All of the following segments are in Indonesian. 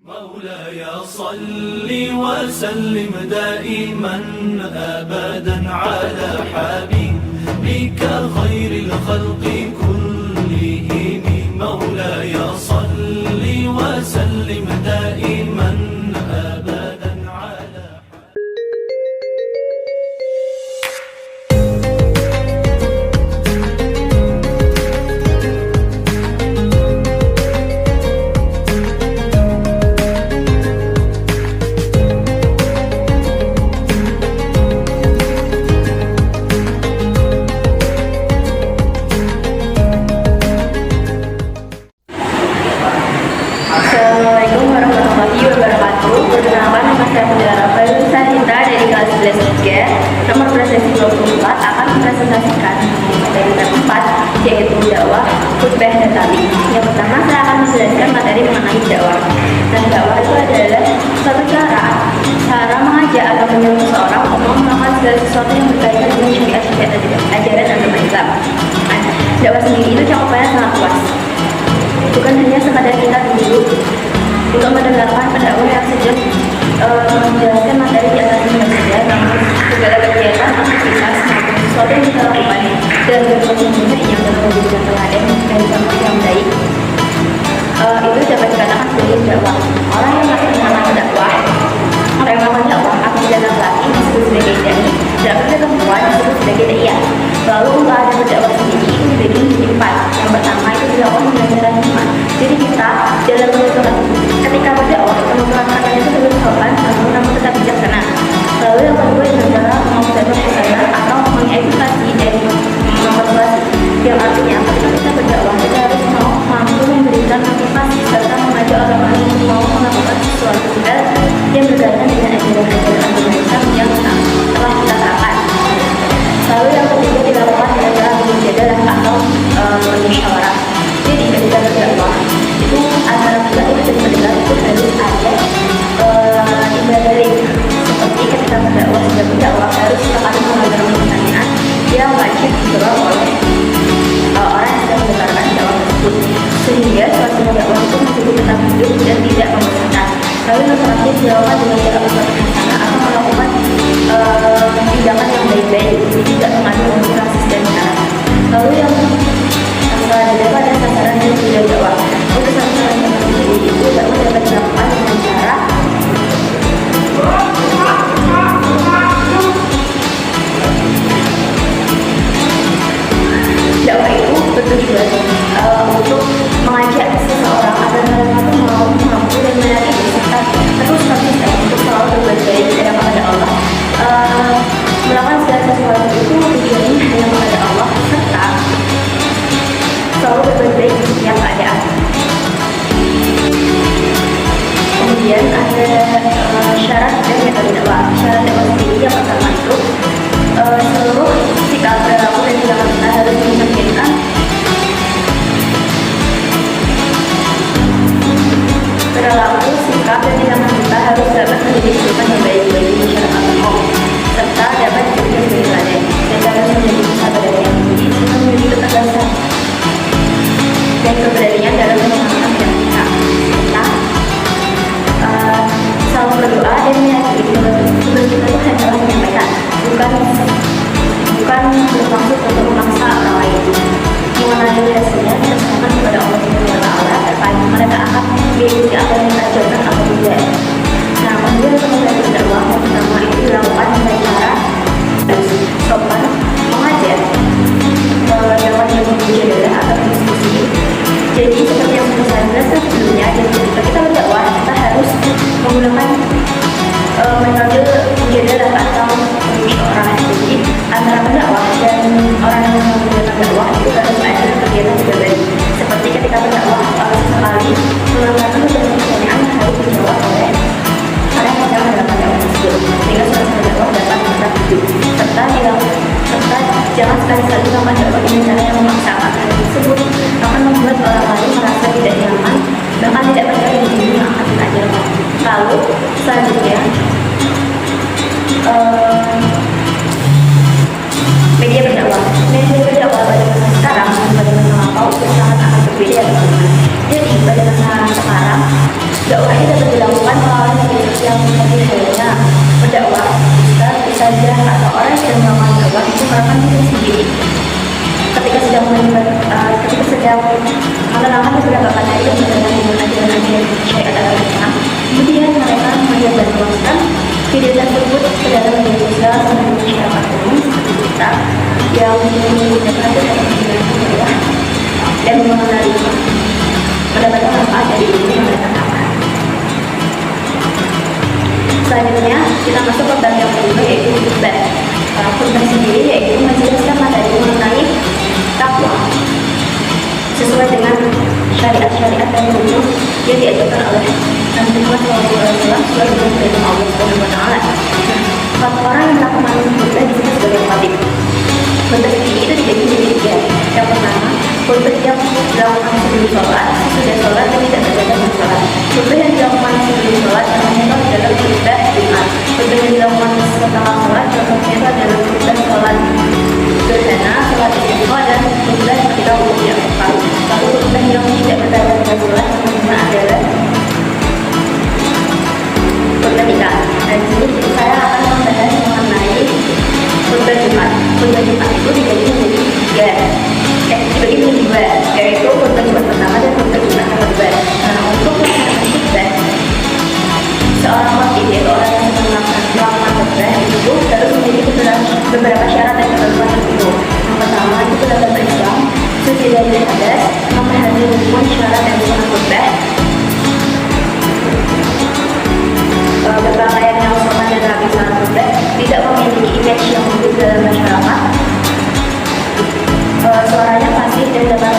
مولاي صل وسلم دائما أبدا على حبيبك خير الخلق كلهم. مولاي صل وسلم دائما أبدا على Assalamualaikum warahmatullahi wabarakatuh. Perkenalkan, nama saya Putri Rafaelisa Cinta dari kelas 11 nomor presentasi 24 akan mempresentasikan materi keempat, yaitu dakwah, khutbah, dan taklim. Yang pertama, saya akan menjelaskan materi mengenai dakwah. Dan dakwah itu adalah suatu cara mengajak atau menyuruh seseorang untuk melakukan segala sesuatu yang berkaitan dengan syariat ajaran agama Islam. Dakwah sendiri itu cakupannya sangat luas. Bukan hanya sekadar kita duduk untuk mendengarkan pendakwah yang sedang menjelaskan materi di atas ini saja, namun segala kegiatan, aktivitas, maupun sesuatu yang kita lakukan dan berkontribusi yang dapat memberikan teladan dan contoh yang baik, itu dapat dikatakan sebagai dakwah. Orang yang melakukan dakwah, orang yang melakukan dakwah akan didalam laki disebut sebagai dai, dapat perempuan disebut sebagai dai. Lalu untuk ada berdakwah sendiri itu dibagi menjadi 4. Yang pertama itu dilakukan dengan cara hikmah. Jadi kita dalam menuturkan ketika berdakwah menuturkan itu dengan sopan namun tetap bijaksana. Lalu yang kedua dengan cara mengobservasi kesadaran atau mengedukasi dan memotivasi. Yang artinya ketika kita berdakwah kita harus mampu memberikan motivasi serta mengajak orang lain untuk mau melakukan sesuatu hal yang berkaitan dengan ajaran-ajaran agama Islam yang telah kita terapkan. Lalu yang ketiga dilakukan dengan cara bermujadalah atau bermusyawarah. Jadi ketika berdakwah itu antara pendakwah dan pendengar itu harus ada ibadah. Seperti ketika berdakwah sudah berdakwah harus saling mengajarkan pertanyaan yang wajib dijawab oleh orang yang sedang mendengarkan dakwah tersebut, sehingga suasana dakwah itu menjadi tetap hidup dan tidak membosankan. Lalu yang terakhir dilakukan dengan cara berbicara atau melakukan tindakan yang baik-baik, jadi tidak mengandung unsur rasis dan syarat. Lalu yang selanjutnya pada sasaran dan tujuan dakwah. Untuk sasaran yang sendiri itu dakwah dapat dilakukan dengan cara dakwah itu bertujuan untuk mengajak seseorang agar mereka itu mau mampu dan menyadari serta terus konsisten untuk selalu berbuat baik kepada Allah. Melakukan segala sesuatu itu tujuannya hanya kepada Allah serta selalu berbuat baik di setiap keadaan. Kemudian ada syarat dan metode dakwah. Syarat dakwah sendiri yang pertama itu seluruh sikap perilaku dan tindakan kita harus mencerminkan perilaku, sikap, dan tindakan kita harus dapat menjadi kehidupan yang baik bagi masyarakat umum, serta dapat dijadikan sebagai teladan dan harus menjadi kesadaran yang tinggi serta memiliki ketegasan dan keberanian dalam menjalankan bidang kita. Serta selalu berdoa dan meyakini tugas kita itu hanyalah menyampaikan, bukan bermaksud untuk memaksa orang lain. Mengenai hasilnya diserahkan kepada Allah Subhanahu wa Ta'ala, terkait mereka akan mengikuti apa yang kita ajarkan atau tidak. Nah, kemudian kemudian berdakwah yang pertama itu dilakukan dengan cara sopan, mengajar, dakwah yang bermujadalah atau diskusi. Jadi seperti yang sudah saya jelaskan sebelumnya, jadi ketika kita berdakwah kita harus menggunakan metode mujadalah atau musyawarah. Jadi antara pendakwah dan orang yang menggunakan dakwah itu harus ada kegiatan juga baik. Seperti ketika berdakwah sesekali mengeluarkan pertanyaan harus dijawab oleh orang yang sedang melakukan dakwah tersebut, sehingga suasana dakwah dapat tetap hidup. Serta jangan sekali-kali melakukan dakwah dengan cara yang memaksakan. Hal tersebut akan membuat orang lain merasa tidak nyaman, bahkan tidak percaya di ilmu yang akan kita ajarkan. Lalu selanjutnya media berdakwah. Media berdakwah pada masa sekarang dan pada masa lampau itu sangat akan berbeda ya teman-teman. Jadi pada masa sekarang dakwah itu dapat menerapkan diri sendiri ketika sedang menerangkan beberapa materi yang berkaitan dengan ajaran syariat agama Islam. Kemudian mereka menyebarluaskan video tersebut ke dalam media sosial sampai masyarakat umum seperti kita yang menggunakan media dan mengenali mendapatkan manfaat dari ilmu yang mereka dapat. Selanjutnya kita masuk ke bab yang kedua, yaitu khutbah. Khutbah sendiri yaitu menjelaskan materi mengenai takwa sesuai dengan syariat-syariat dan hukum yang diajarkan oleh Nabi Muhammad SAW sebagai perintah Allah Subhanahu wa Ta'ala. Orang yang melakukan khutbah disebut sebagai khatib. Khutbah sendiri itu dibagi menjadi tiga. Yang pertama, khutbah yang dilakukan sebelum sholat, sesudah sholat dan tidak berkaitan dengan sholat. Khutbah yang dilakukan sebelum sholat contohnya itu adalah khutbah Jumat. Khutbah yang dilakukan setelah sholat contohnya itu adalah khutbah sholat gerhana, sholat istiqo, dan khutbah ketika wudhu yang tepat. Lalu khutbah yang tidak berkaitan dengan sholat contohnya adalah khutbah nikah. Dan di sini saya akan membahas mengenai khutbah Jumat. Khutbah Jumat itu dibagi menjadi tiga. Dibagi menjadi dua, yaitu khutbah Jumat pertama dan khutbah Jumat yang kedua. Nah, untuk melaksanakan khutbah, seorang khatib yaitu orang yang sedang melakukan khutbah itu harus memiliki beberapa syarat dan ketentuan tertentu. Yang pertama itu dalam Islam, suci dari hadas, memahami rukun syarat dan rukun khutbah, berpakaian yang sopan dan rapi saat khutbah, tidak memiliki image yang buruk dalam masyarakat, suaranya fasih dan dapat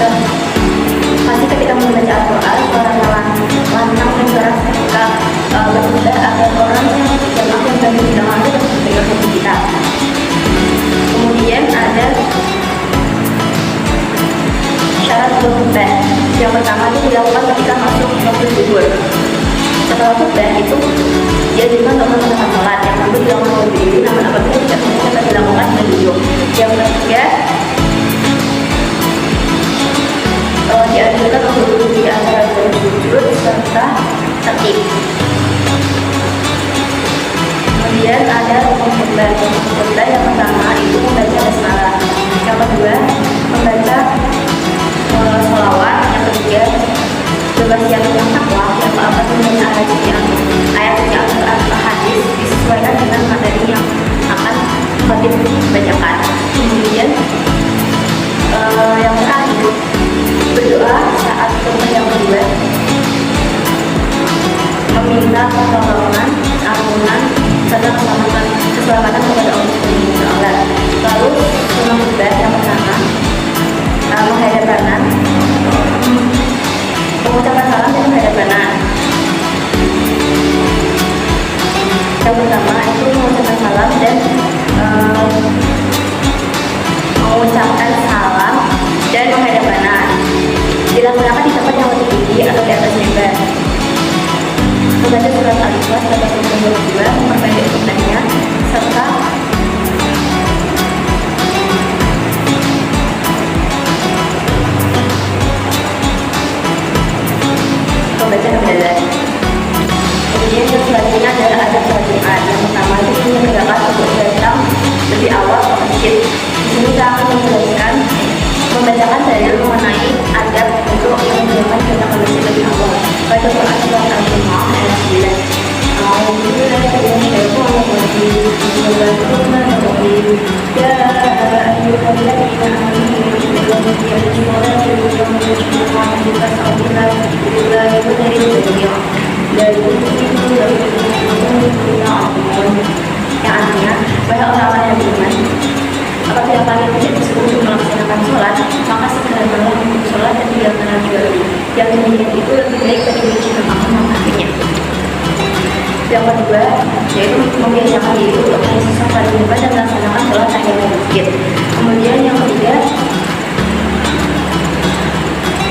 fasih ketika membaca Al-Quran, suaranya lantang dan keras ketika berkhutbah agar orang yang bagi bilangan itu dapat mendengar hukum kita. Kemudian ada syarat khutbah. Yang pertama itu dilakukan ketika masuk waktu zuhur. Setelah khutbah itu dianjurkan untuk melakukan sholat. Yang kedua dilakukan berdiri, namun apabila tidak mungkin dapat dilakukan dengan duduk. Yang ketiga dianjurkan untuk duduk di antara dua sujud serta tertib. Kemudian ada rukun khutbah. Khutbah yang pertama itu membaca basmalah. Yang kedua membaca sholawat. Yang ketiga berwasiat yang takwa. Yang keempat membaca ayat Al-Quran atau hadis disesuaikan dengan materi yang akan khatib bacakan. Kemudian yang terakhir berdoa saat khutbah yang kedua, meminta pertolongan, ampunan, serta keselamatan kepada Allah Subhanahu wa Ta'ala. Lalu sunnah khutbah yang pertama menghadap kanan, mengucapkan salam dan menghadap kanan. Yang pertama itu mengucapkan salam dan mengucapkan salam dan menghadap kanan. Dilakukan di tempat yang lebih tinggi atau di atas mimbar. Membaca surat Al-Ikhlas dapat nomor 2, memperpendek khutbahnya, serta membaca hamdalah. Kemudian yang selanjutnya adalah adab sholat Jumat. Yang pertama itu menyegerakan untuk datang lebih awal ke masjid. Di sini kita akan menjelaskan membacakan dalil mengenai adab untuk mengerjakan datang ke masjid lebih awal. Baca Quran surat Al-Jumu'ah ayat 9. Yang artinya, wahai orang-orang yang beriman, apabila kalian tidak disuruh untuk melaksanakan sholat, maka segeralah untuk sholat dan tinggalkan lagi dahulu. Yang demikian itu lebih baik bagi jika kamu mengakhirinya. Yang kedua, yaitu membiasakan diri untuk menyesuaikan pada depan dan melaksanakan sholat tahiyat masjid. Kemudian yang ketiga,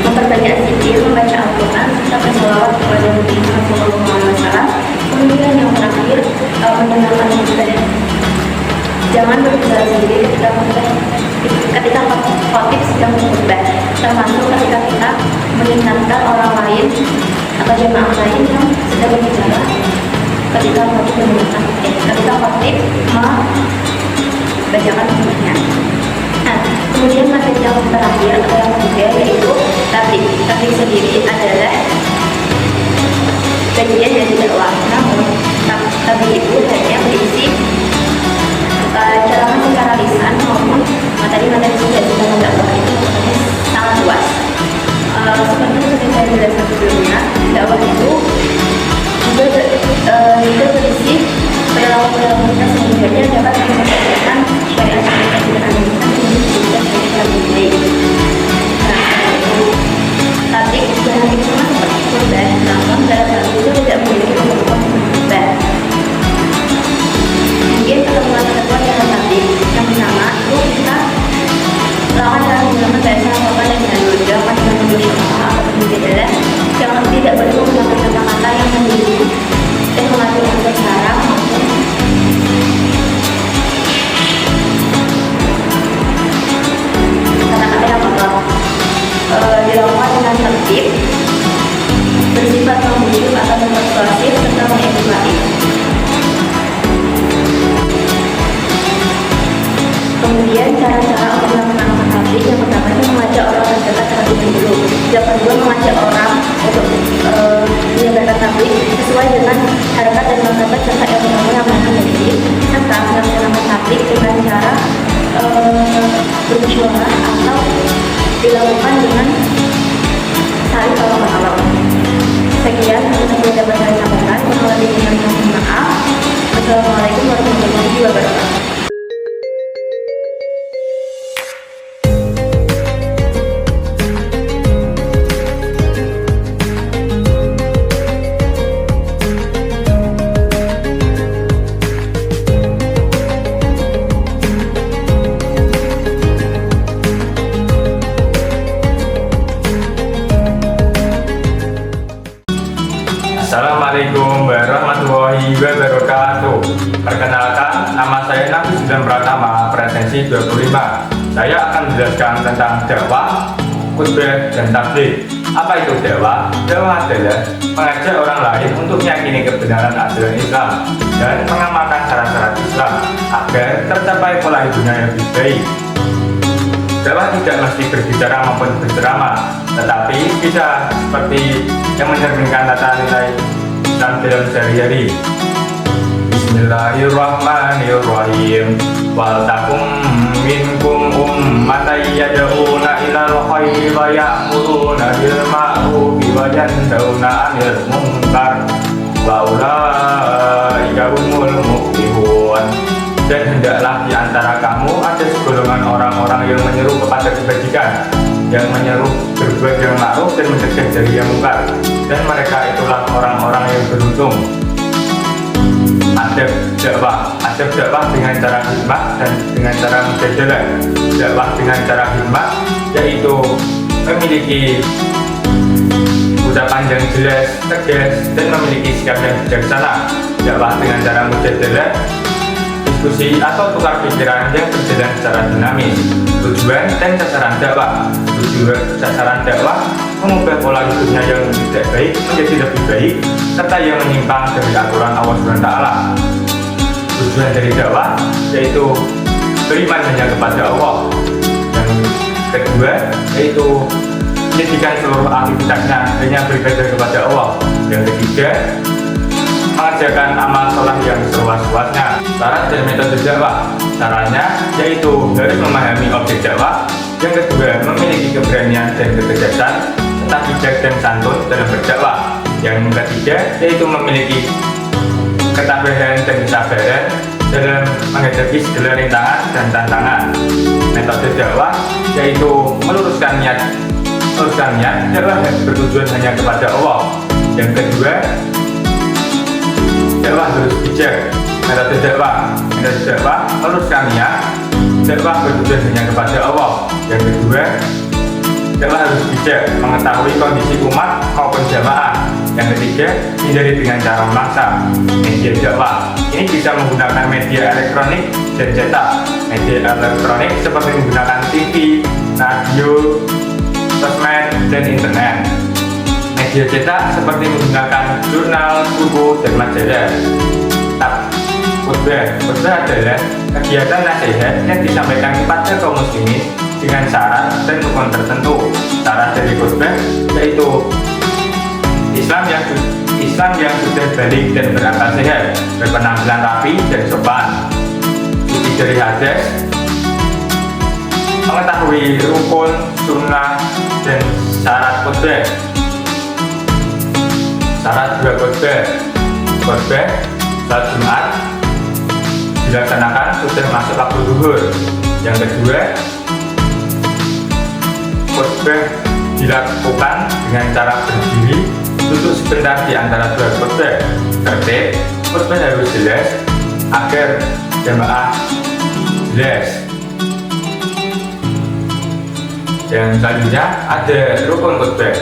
memperbanyak zikir, membaca Al-Quran, serta berselawat kepada Nabi Muhammad SAW. Kemudian yang terakhir, mendengarkan khutbah. Jangan berbicara sendiri ketika khatib sedang berkhutbah, termasuk ketika kita mengingatkan orang lain atau jemaah lain yang sedang berbicara ketika khatib membacakan khutbahnya. kajian dan dakwah. Namun, tabligh itu hanya berisi ceramah secara lisan maupun materi-materi singkat dalam dakwah itu sangat luas. Seperti saya jelaskan sebelumnya, dakwah itu juga berisi perilaku-perilaku kita sehingga dapat mengajarkan syariat syariat dengan Indonesia dan syariat budaya. Tapi dalam itu seperti korban, namun dalam hal itu tidak memiliki kebutuhan korban. Mungkin ketemuan-ketemuan dalam hati yang pertama itu kita lawan dalam zaman bahasa korban dan dengan lawan dengan berusaha atau berjalan yang tidak perlu menggunakan kata-kata yang menyinggung dan mengatakan secara maupun kata-kata yang kotor. Dilakukan dengan tertib, bersifat membujuk atau mempersuasif serta mengedukasi. Kemudian cara-cara untuk melaksanakan tabligh yang pertama itu mengajak orang terdekat terlebih dahulu. Yang kedua mengajak orang untuk menyebarkan tabligh sesuai dengan harkat dan martabat serta ilmu yang mereka miliki, serta melaksanakan tabligh dengan cara berjualan atau dilakukan dengan saling tolong-menolong. Sekian yang dapat saya sampaikan. Mohon maaf. Wassalamualaikum warahmatullahi wabarakatuh. Assalamualaikum warahmatullahi wabarakatuh. Perkenalkan, nama saya Nabi Zudan Pratama, presensi 25. Saya akan menjelaskan tentang dakwah, khutbah, dan tabligh. Apa itu dakwah? Dakwah adalah mengajak orang lain untuk meyakini kebenaran ajaran Islam dan mengamalkan syarat-syarat Islam agar tercapai pola hidup yang lebih baik. Dakwah tidak mesti berbicara maupun berceramah, tetapi bisa seperti yang mencerminkan tata nilai Islam dalam sehari-hari. Bismillahirrahmanirrahim. Wal takum minkum ummatan yad'una ilal khairi wa ya'muruna bil ma'rufi wa yanhauna 'anil munkar wa ulaika humul muflihun. Dan hendaklah di antara kamu ada segolongan orang-orang yang menyeru kepada kebajikan, yang menyeru berbuat yang ma'ruf dan mencegah dari yang mungkar, dan mereka itulah orang-orang yang beruntung. Adab dakwah dengan cara hikmah dan dengan cara mujadalah. Dakwah dengan cara hikmah yaitu memiliki ucapan yang jelas, tegas, dan memiliki sikap yang bijaksana. Dakwah dengan cara mujadalah diskusi atau tukar pikiran yang berjalan secara dinamis. Tujuan dan sasaran dakwah. Sasaran dakwah mengubah pola hidupnya yang tidak baik menjadi lebih baik, serta yang menyimpang dari aturan Allah SWT. Tujuan dari dakwah yaitu beriman hanya kepada Allah. Yang kedua yaitu menjadikan seluruh aktivitasnya hanya beribadah kepada Allah. Yang ketiga, mengerjakan amal soleh yang seluas-luasnya. Syarat dan metode dakwah. Caranya yaitu harus memahami objek dakwah. Yang kedua, memiliki keberanian dan ketegasan serta bijak dan santun dalam berdakwah. Yang ketiga yaitu memiliki ketabahan dan kesabaran dalam menghadapi segala rintangan dan tantangan. Metode dakwah yaitu meluruskan niat. Dakwah bertujuan hanya kepada Allah. Yang kedua, dakwah harus bijak. Metode dakwah meluruskan niat. Dakwah bertujuan hanya kepada Allah. Yang kedua, dakwah harus bijak, mengetahui kondisi umat maupun jamaah. Yang ketiga, hindari dengan cara memaksa. Media dakwah ini bisa menggunakan media elektronik dan cetak. Media elektronik seperti menggunakan TV, radio, sosmed, dan internet. Media cetak seperti menggunakan jurnal, buku, dan majalah. Khutbah adalah kegiatan nasihat yang disampaikan kepada kaum muslimin dengan syarat dan rukun tertentu. Syarat dari khutbah yaitu Islam Islam yang sudah balik dan berakal sehat, berpenampilan rapi dan sopan. Bukti dari hadis, mengetahui rukun, sunnah, dan syarat khutbah. Syarat khutbah salat Jumat dilaksanakan sudah masuk waktu zuhur. Yang kedua, khutbah dilakukan dengan cara berdiri, duduk sebentar di antara dua khutbah. Tertib, khutbah harus jelas agar jamaah jelas. Dan selanjutnya ada rukun khutbah.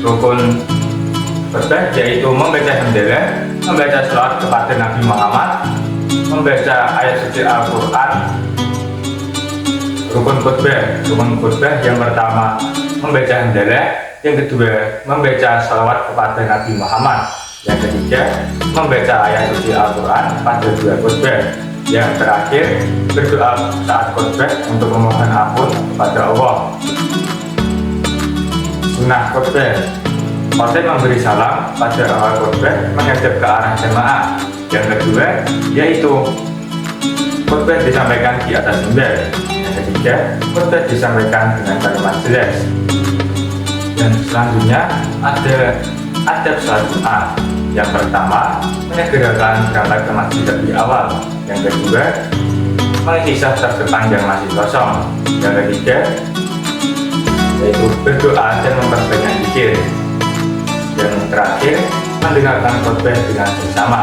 Rukun khutbah yaitu membaca hamdalah, membaca sholawat kepada Nabi Muhammad, membaca ayat suci Al-Quran. Rukun khutbah yang pertama membaca hamdalah, yang kedua membaca sholawat kepada Nabi Muhammad, yang ketiga membaca ayat suci Al-Quran pada dua khutbah, yang terakhir berdoa saat khutbah untuk memohon ampun kepada Allah. Sunnah khutbah, khotib memberi salam pada awal khutbah menghadap ke arah jemaah. Yang kedua yaitu khutbah disampaikan di atas mimbar. Yang ketiga, khutbah disampaikan dengan kalimat jelas. Dan selanjutnya ada adab salat Jumat. Yang pertama, menyegerakan berangkat ke masjid lebih awal. Yang kedua, mengisi saf sepanjang masjid kosong. Yang ketiga yaitu berdoa dan memperbanyak zikir. Yang terakhir, mendengarkan khutbah dengan bersama.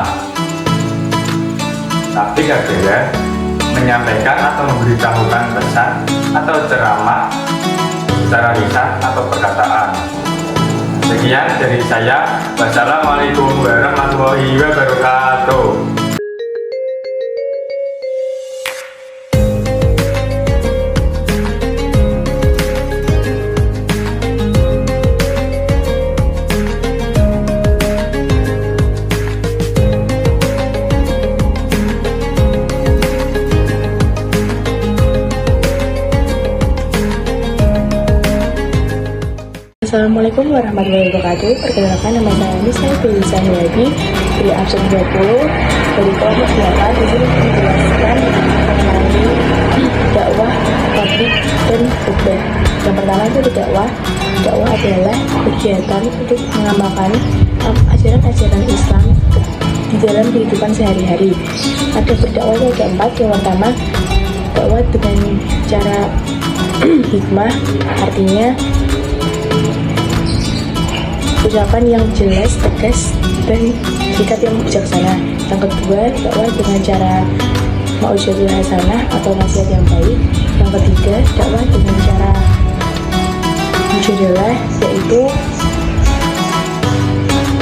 Tapi adalah menyampaikan atau memberitahukan pesan atau ceramah secara lisan atau perkataan. Sekian dari saya. Wassalamualaikum warahmatullahi wabarakatuh. Assalamualaikum warahmatullahi wabarakatuh. Perkenalkan, nama saya Nisa Felisa Hiladi dari absen 20 dari kelompok 8. Di sini menjelaskan mengenai dakwah, tauhid, dan khutbah. Yang pertama itu dakwah. Dakwah adalah kegiatan untuk mengamalkan ajaran-ajaran Islam di dalam kehidupan sehari-hari. Ada berdakwah yang keempat. Yang pertama, dakwah dengan cara hikmah, artinya ucapan yang jelas, tegas, dan sikap yang bijaksana. Yang kedua, dakwah dengan cara mau'izah hasanah atau nasihat yang baik. Yang ketiga, dakwah dengan cara mujadalah, yaitu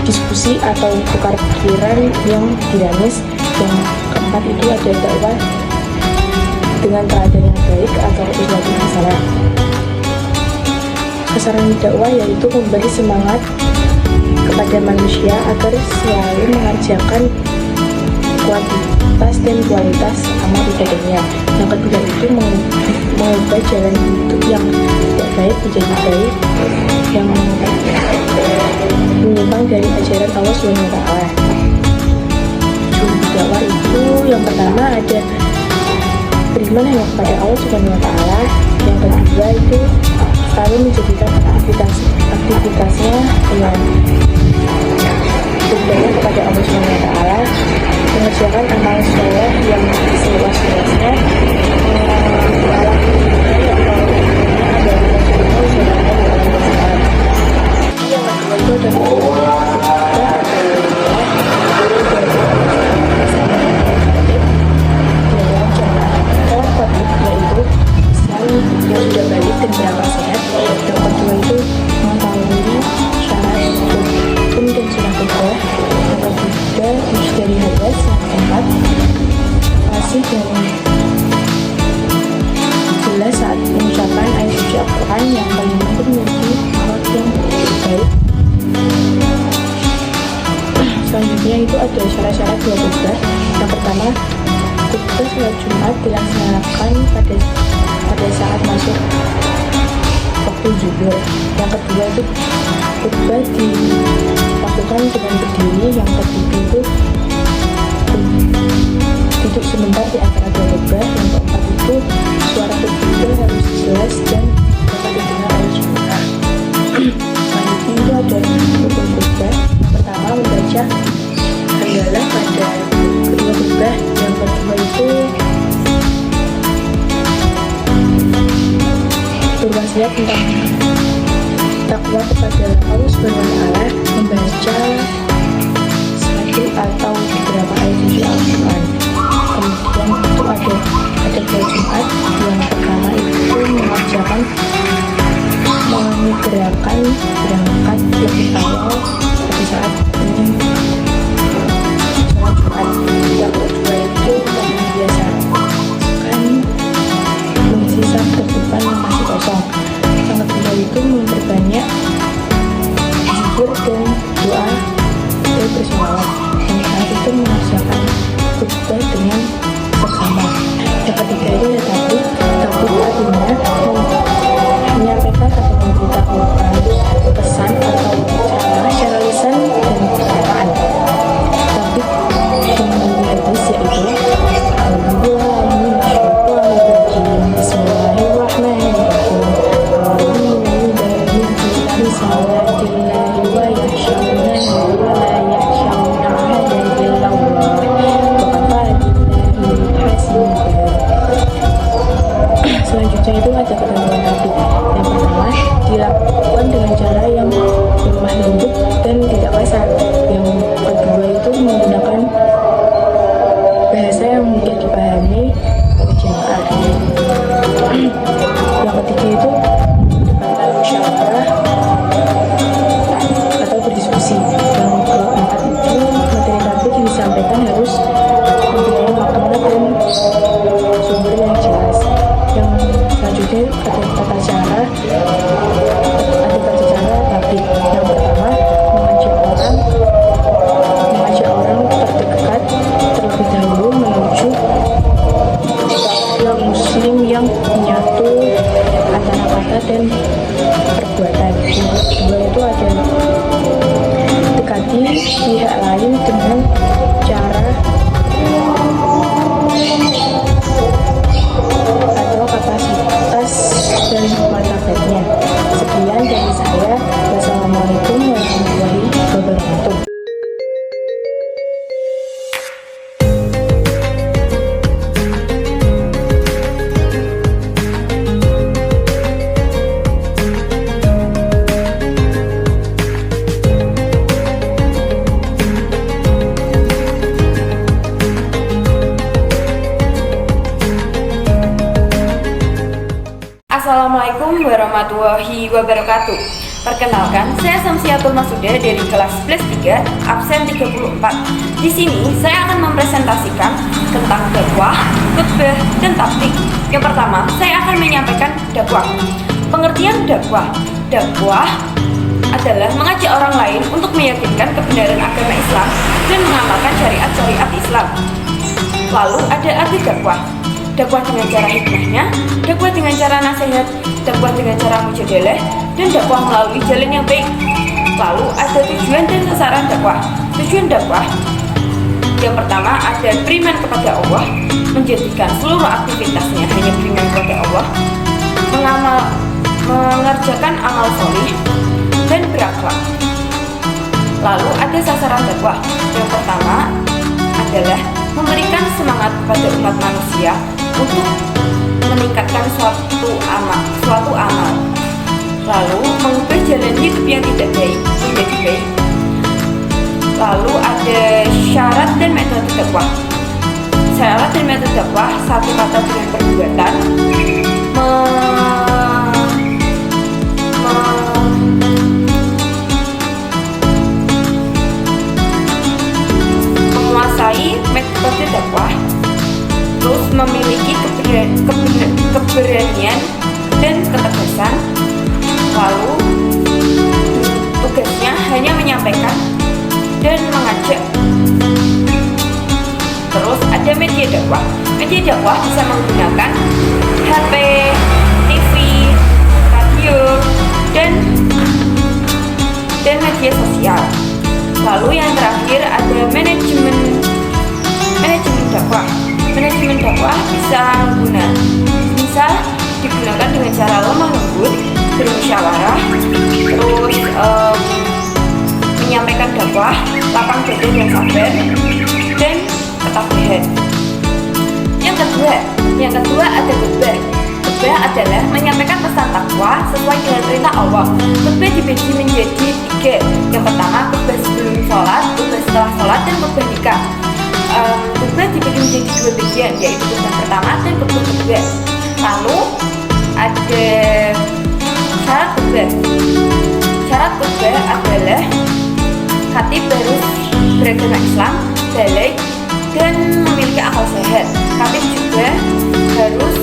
diskusi atau tukar pikiran yang dinamis. Yang keempat itu ada dakwah dengan teladan yang baik atau uswah hasanah. Sasaran dakwah yaitu memberi semangat kepada manusia agar selalu mengerjakan kuantitas dan kualitas amal ibadahnya. Yang kedua itu mengubah jalan hidup yang tidak baik menjadi baik, yang menyimpang dari ajaran Allah SWT. Tujuan dakwah itu yang pertama ada beriman hanya kepada Allah SWT. Yang kedua itu selalu menjadikan aktivitasnya yang berdaya kepada Allah SWT, mengerjakan amal soleh yang seluas-luasnya, yang kedua itu yang sudah balik dan berakal sehat. Yang kedua itu mengetahui syarat rukun dan sunnah khutbah. Yang ketiga dari hadis. Yang keempat masih dan jelas saat mengucapkan ayat suci Al-Quran. Yang kelima itu memiliki akhlak yang baik. Selanjutnya itu ada syarat-syarat dua khutbah. Yang pertama, khutbah salat Jumat dilaksanakan pada saat masuk waktu zuhur. Yang kedua itu khutbah dilakukan dengan berdiri. Yang ketiga itu duduk sebentar di antara dua khutbah. Yang keempat itu suara khutbah harus jelas dan dapat didengar oleh jemaah. Selanjutnya itu ada rukun khutbah. Pertama, membaca hamdalah pada kedua khutbah. Yang kedua itu berwasiat tentang takwa kepada Allah Subhanahu wa Ta'ala, membaca satu atau beberapa ayat suci Al-Quran. Kemudian itu ada dua Jumat. Yang pertama itu mengerjakan menyegerakan berangkat lebih awal pada saat ini sholat Jumat. Yang kedua itu membiasakan mengisi saat kehidupan yang masih kosong. Yang ketiga itu memperbanyak zikir dan doa dan bersolawat. Yang terakhir itu mengerjakan khutbah dengan bersama. Yang ketiga itu ya takbir artinya menyampaikan atau memberitahukan pesan atau ceramah secara lisan dan perkataan. Tapi menurut hadis yaitu selanjutnya itu ada ketentuan tadi. Yang pertama, dilakukan dengan cara yang lemah lembut dan tidak kasar. Yang kedua itu menggunakan bahasa yang mudah dipahami oleh jemaah. Yang ketiga itu menggunakan musyawarah atau berdiskusi. Yang keempat itu materi topik yang disampaikan harus mempunyai makna dan sumber yang jelas. Yang selanjutnya ada tata cara topik. Yang pertama, mengajak orang terdekat terlebih dahulu menuju yang muslim yang menyatu antara kata dan perbuatan. Yang kedua itu ada dekati pihak lain dengan cara atau kapasitas dan martabatnya. Sekian dari saya. Wassalamualaikum warahmatullahi wabarakatuh. Assalamualaikum warahmatullahi wabarakatuh. Perkenalkan, saya Samsiatul Masuda dari kelas plus 3, absen 34. Di sini saya akan mempresentasikan tentang dakwah, khutbah, dan taktik. Yang pertama, saya akan menyampaikan dakwah. Pengertian dakwah. Dakwah adalah mengajak orang lain untuk meyakinkan kebenaran agama Islam dan mengamalkan syariat-syariat Islam. Lalu ada arti dakwah. Dakwah dengan cara hikmahnya, dakwah dengan cara nasihat, dakwah dengan cara mujadalah, dan dakwah melalui jalan yang baik. Lalu ada tujuan dan sasaran dakwah. Tujuan dakwah yang pertama ada beriman kepada Allah, menjadikan seluruh aktivitasnya hanya beriman kepada Allah, mengerjakan amal soleh, dan berakhlak. Lalu ada sasaran dakwah. Yang pertama adalah memberikan semangat kepada umat manusia untuk meningkatkan suatu amal. Lalu mengubah jalan hidup yang tidak baik menjadi baik. Lalu ada syarat dan metode dakwah. Syarat dan metode dakwah, satu kata dengan perbuatan, menguasai metode dakwah, terus memiliki keberanian dan ketegasan. Lalu tugasnya hanya menyampaikan dan mengajak. Terus ada media dakwah. Media dakwah bisa menggunakan HP, TV, radio, dakwah bisa digunakan dengan cara lemah lembut, bermusyawarah, terus menyampaikan dakwah, lapang dada dan sabar, dan ketabahan. Yang kedua ada khutbah. Khutbah adalah menyampaikan pesan takwa sesuai dengan perintah Allah. Khutbah dibagi menjadi 3. Yang pertama khutbah sebelum sholat, khutbah setelah sholat, dan khutbah nikah. Khutbah dibagi menjadi 2 bagian, yaitu khutbah pertama dan khutbah kedua. Lalu ada syarat khutbah. Syarat khutbah adalah khatib harus beragama Islam, balik, dan memiliki akal sehat. Khatib juga harus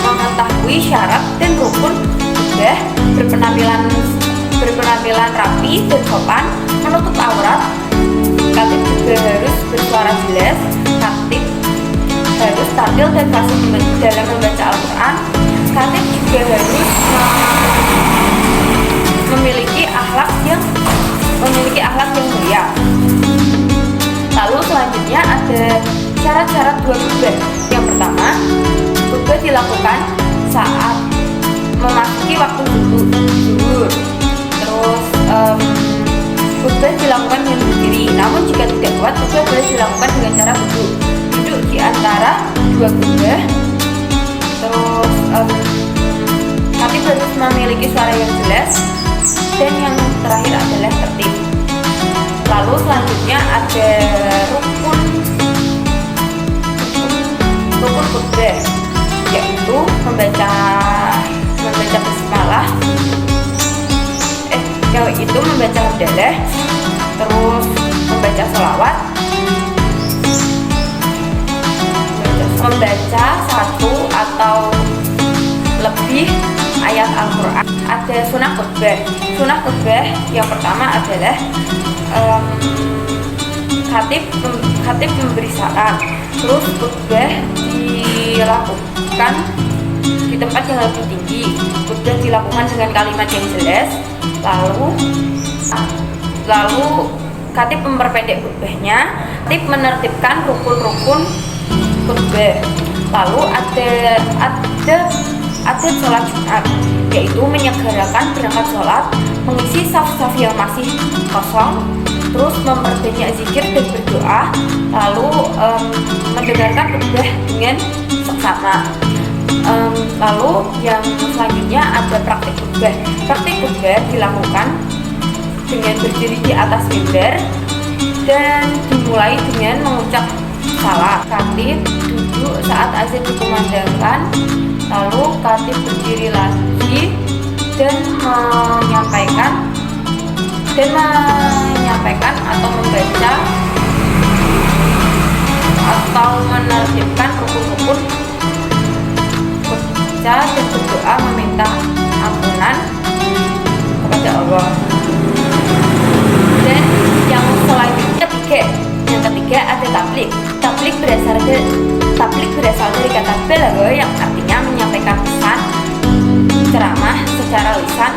mengetahui syarat dan rukun khutbah, berpenampilan rapi dan sopan, menutup aurat. Khatib juga harus bersuara jelas. Khatib harus tampil dan fasih dalam membaca Al-Quran. Khatib juga harus memiliki akhlak yang mulia. Lalu selanjutnya ada syarat-syarat dua khutbah. Yang pertama, khutbah dilakukan saat memasuki waktu zuhur. Terus khutbah dilakukan dengan berdiri. Namun jika tidak kuat, khutbah boleh dilakukan dengan cara duduk di antara dua khutbah. Terus khatib harus memiliki suara yang jelas. Dan yang terakhir adalah tertib. Lalu selanjutnya ada rukun khutbah, yaitu membaca basmalah, yaitu membaca hamdalah, terus membaca sholawat, membaca 1 atau lebih ayat Al-Quran. Ada sunnah khutbah. Sunnah khutbah yang pertama adalah khatib memberi saran. Terus khutbah dilakukan di tempat yang lebih tinggi. Khutbah dilakukan dengan kalimat yang jelas. Lalu khatib memperpendek khutbahnya. Khatib menertibkan rukun-rukun khutbah. Lalu ada sholat Jumat, yaitu menyegerakan berangkat sholat, mengisi saf-saf yang masih kosong, terus memperbanyak zikir dan berdoa, lalu mendengarkan khutbah dengan seksama. Lalu yang selanjutnya ada praktik khutbah. Praktik khutbah dilakukan dengan berdiri di atas mimbar dan dimulai dengan mengucap salam. Khatib duduk saat azan dikumandangkan. Lalu khatib berdiri lagi dan menyampaikan atau membaca atau menertibkan rukun-rukun, baca dan berdoa meminta ampunan kepada Allah. Dan yang selanjutnya yang ketiga ada tablik. Tablik berasal dari kata balagha yang artinya menyampaikan pesan, ceramah secara lisan.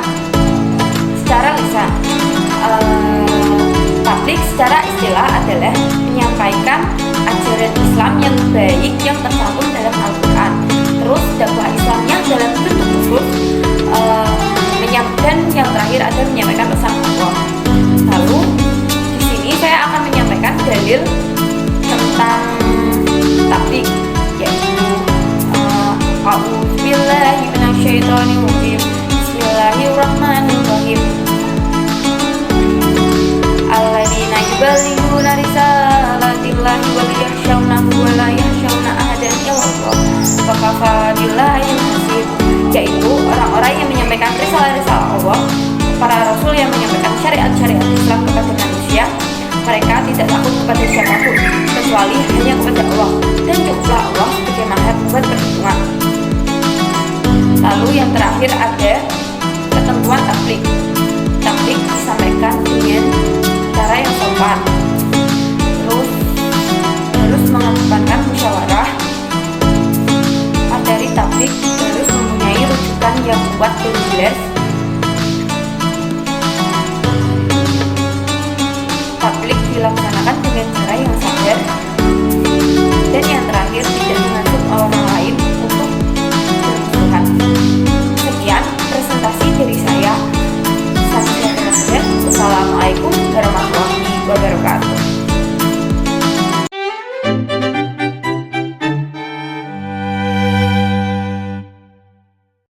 Tablik secara istilah adalah menyampaikan ajaran Islam yang baik yang tercantum dalam Al-Quran. Terus dakwah Islamnya dalam bentuk khusus, dan yang terakhir ada menyampaikan pesan Allah. Lalu di sini saya akan menyampaikan dalil tentang tablik, yaitu a'udzubillahi minasyaitonirrajim. Bismillahirrahmanirrahim. Alladzina yuballighuna risalatillahi wa yakhshawnahu wa la yakhshawna ahadan illallah wa kafaa billahi hasib. Yaitu orang-orang yang menyampaikan risalah-risalah Allah, para rasul yang menyampaikan syariat-syariat Islam kepada manusia. Mereka tidak takut